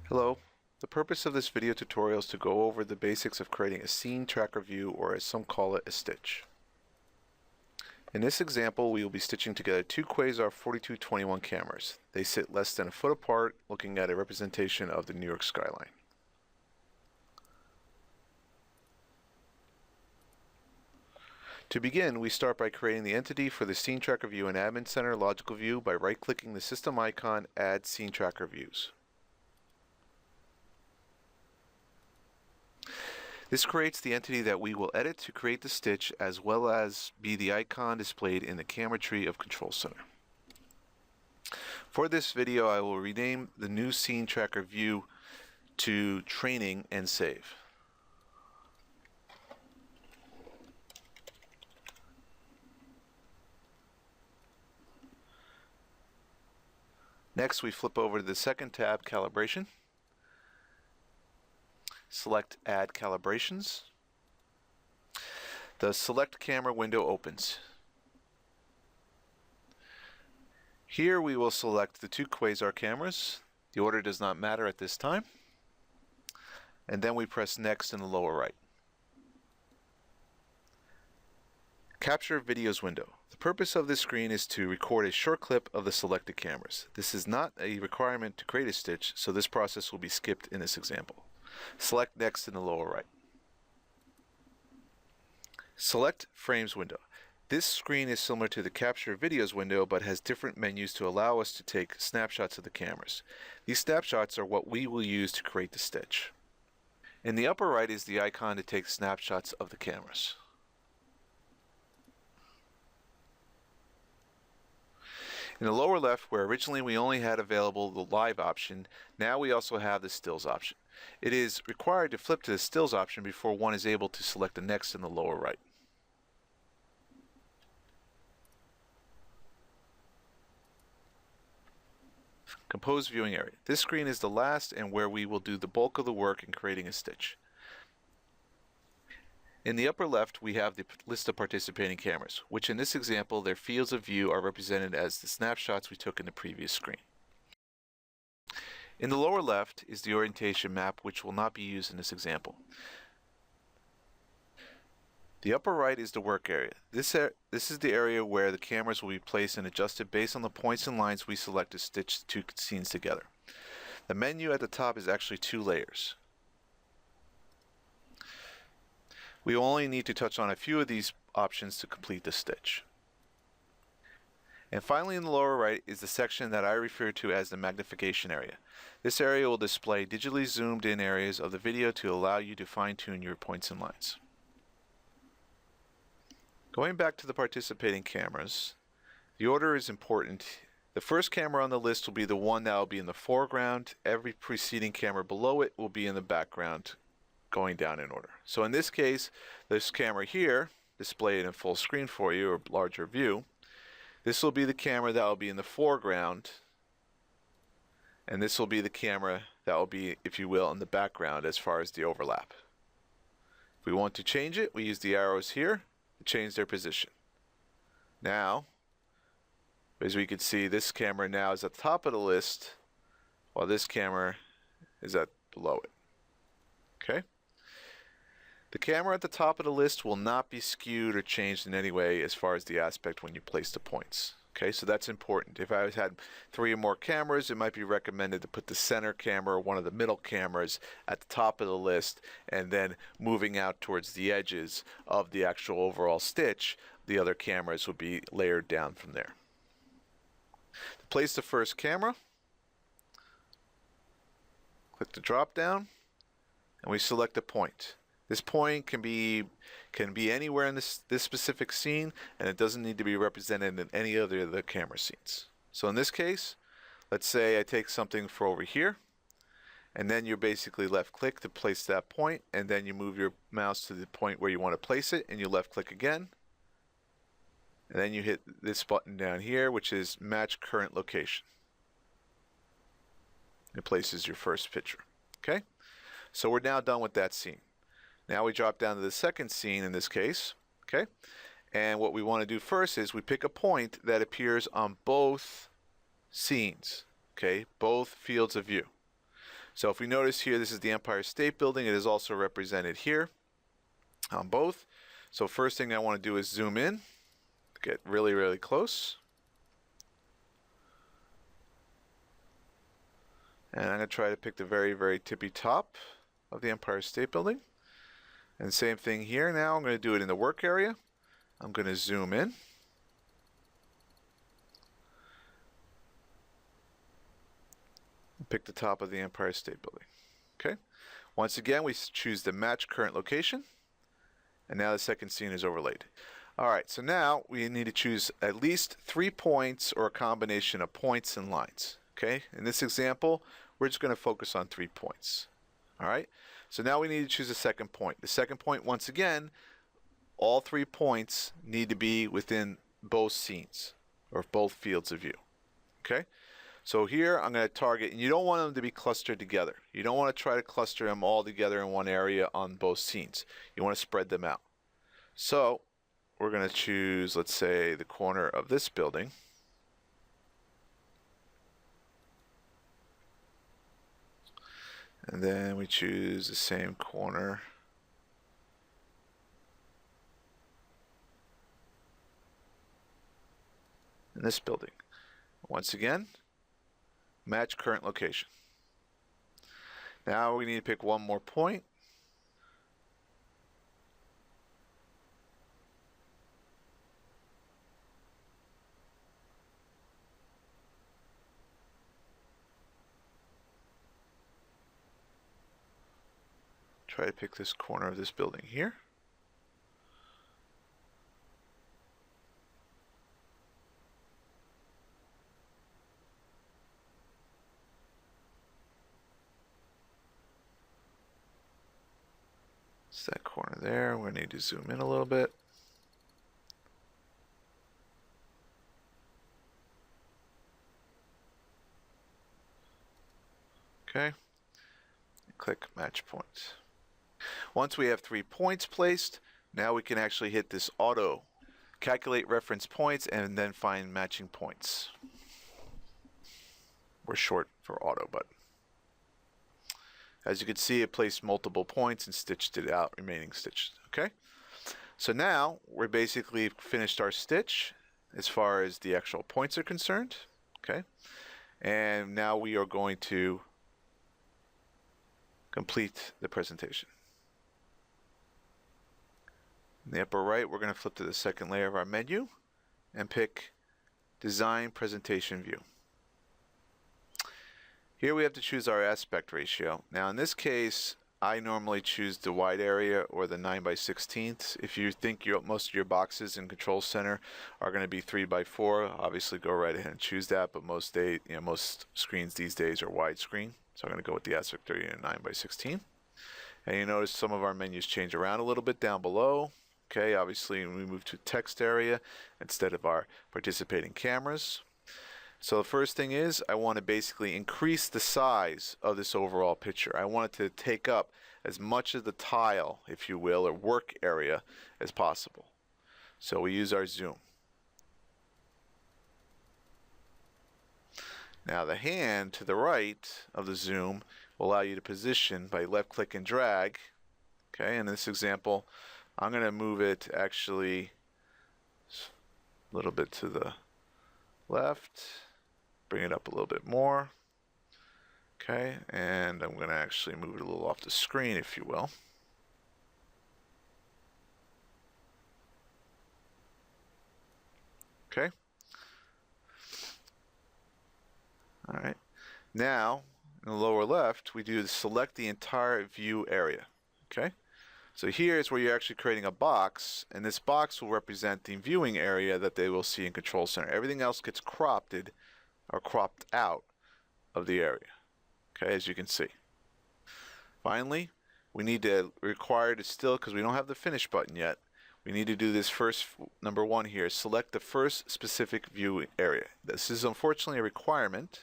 Hello. The purpose of this video tutorial is to go over the basics of creating a scene tracker view, or as some call it, a stitch. In this example, we will be stitching together two Quasar 4221 cameras. They sit less than a foot apart, looking at a representation of the New York skyline. To begin, we start by creating the entity for the Scene Tracker view in Admin Center Logical View by right-clicking the system icon, Add Scene Tracker Views. This creates the entity that we will edit to create the stitch, as well as be the icon displayed in the camera tree of Control Center. For this video, I will rename the new Scene Tracker view to Training and save. Next, we flip over to the second tab, Calibration. Select Add Calibrations. The Select Camera window opens. Here we will select the two Quasar cameras. The order does not matter at this time. And then we press Next in the lower right. Capture Videos window. The purpose of this screen is to record a short clip of the selected cameras. This is not a requirement to create a stitch, so this process will be skipped in this example. Select Next in the lower right. Select Frames window. This screen is similar to the Capture Videos window, but has different menus to allow us to take snapshots of the cameras. These snapshots are what we will use to create the stitch. In the upper right is the icon to take snapshots of the cameras. In the lower left, where originally we only had available the live option, now we also have the stills option. It is required to flip to the stills option before one is able to select the next in the lower right. Compose viewing area. This screen is the last and where we will do the bulk of the work in creating a stitch. In the upper left, we have the list of participating cameras, which in this example, their fields of view are represented as the snapshots we took in the previous screen. In the lower left is the orientation map, which will not be used in this example. The upper right is the work area. This is the area where the cameras will be placed and adjusted based on the points and lines we select to stitch the two scenes together. The menu at the top is actually two layers. We only need to touch on a few of these options to complete the stitch. And finally, in the lower right is the section that I refer to as the magnification area. This area will display digitally zoomed in areas of the video to allow you to fine-tune your points and lines. Going back to the participating cameras, the order is important. The first camera on the list will be the one that will be in the foreground. Every preceding camera below it will be in the background, going down in order. So in this case, this camera here, displayed in full screen for you, or larger view, this will be the camera that will be in the foreground, and this will be the camera that will be, if you will, in the background as far as the overlap. If we want to change it, we use the arrows here to change their position. Now, as we can see, this camera now is at the top of the list, while this camera is at below it. Okay? The camera at the top of the list will not be skewed or changed in any way as far as the aspect when you place the points. Okay, so that's important. If I had 3 or more cameras, it might be recommended to put the center camera or one of the middle cameras at the top of the list, and then moving out towards the edges of the actual overall stitch, the other cameras would be layered down from there. To place the first camera, click the drop down, and we select a point. This point can be anywhere in this specific scene, and it doesn't need to be represented in any other of the camera scenes. So in this case, let's say I take something for over here, and then you're basically left click to place that point, and then you move your mouse to the point where you want to place it, and you left click again, and then you hit this button down here, which is Match Current Location. It places your first picture. Okay, so we're now done with that scene. Now we drop down to the second scene in this case, okay? And what we want to do first is we pick a point that appears on both scenes, okay? Both fields of view. So if we notice here, this is the Empire State Building. It is also represented here on both. So first thing I want to do is zoom in, get really, really close. And I'm going to try to pick the very, very tippy top of the Empire State Building. And same thing here now. I'm going to do it in the work area. I'm going to zoom in. Pick the top of the Empire State Building. Okay. Once again, we choose the match current location. And now the second scene is overlaid. All right, so now we need to choose at least 3 points or a combination of points and lines. Okay, in this example, we're just going to focus on 3 points. All right, so now we need to choose a second point. The second point, once again, all 3 points need to be within both scenes or both fields of view. Okay, so here I'm going to target, and you don't want them to be clustered together. You don't want to try to cluster them all together in one area on both scenes. You want to spread them out. So we're going to choose, let's say, the corner of this building. And then we choose the same corner in this building. Once again, match current location. Now we need to pick one more point. Try to pick this corner of this building here. It's that corner there. We're going to need to zoom in a little bit. Okay. Click match points. Once we have 3 points placed, now we can actually hit this auto, calculate reference points, and then find matching points. We're short for auto, but as you can see, it placed multiple points and stitched it out, remaining stitched. Okay, so now we're basically finished our stitch as far as the actual points are concerned. Okay, and now we are going to complete the presentation. In the upper right, we're going to flip to the second layer of our menu and pick Design Presentation View. Here we have to choose our aspect ratio. Now in this case, I normally choose the wide area or the 9/16. If you think most of your boxes in Control Center are going to be 3/4, obviously go right ahead and choose that. But most screens these days are widescreen, so I'm going to go with the aspect ratio 9/16. And you notice some of our menus change around a little bit down below. Okay, obviously we move to text area instead of our participating cameras. So the first thing is I want to basically increase the size of this overall picture. I want it to take up as much of the tile, if you will, or work area as possible. So we use our zoom. Now the hand to the right of the zoom will allow you to position by left click and drag. Okay, in this example, I'm going to move it actually a little bit to the left, bring it up a little bit more. Okay, and I'm going to actually move it a little off the screen, if you will. Okay. All right. Now, in the lower left, we do select the entire view area. Okay. So here is where you're actually creating a box, and this box will represent the viewing area that they will see in Control Center. Everything else gets cropped out of the area. Okay, as you can see. Finally, we need to require to still, because we don't have the finish button yet, we need to do this first, number 1 here, select the first specific view area. This is unfortunately a requirement,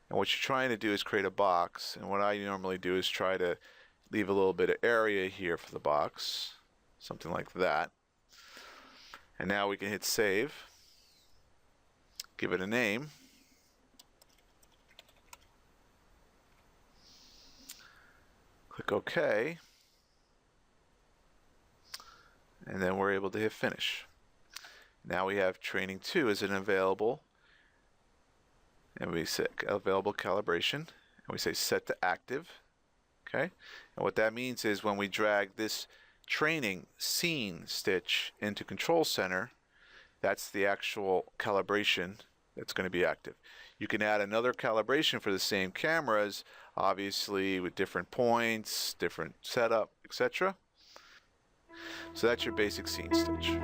and what you're trying to do is create a box, and what I normally do is try to leave a little bit of area here for the box, something like that. And now we can hit save, give it a name, Click OK, and then we're able to hit finish. Now we have training 2 is an available, and we say available calibration, and we say set to active. Okay, and what that means is when we drag this training scene stitch into Control Center, that's the actual calibration that's going to be active. You can add another calibration for the same cameras, obviously with different points, different setup, etc. So that's your basic scene stitch.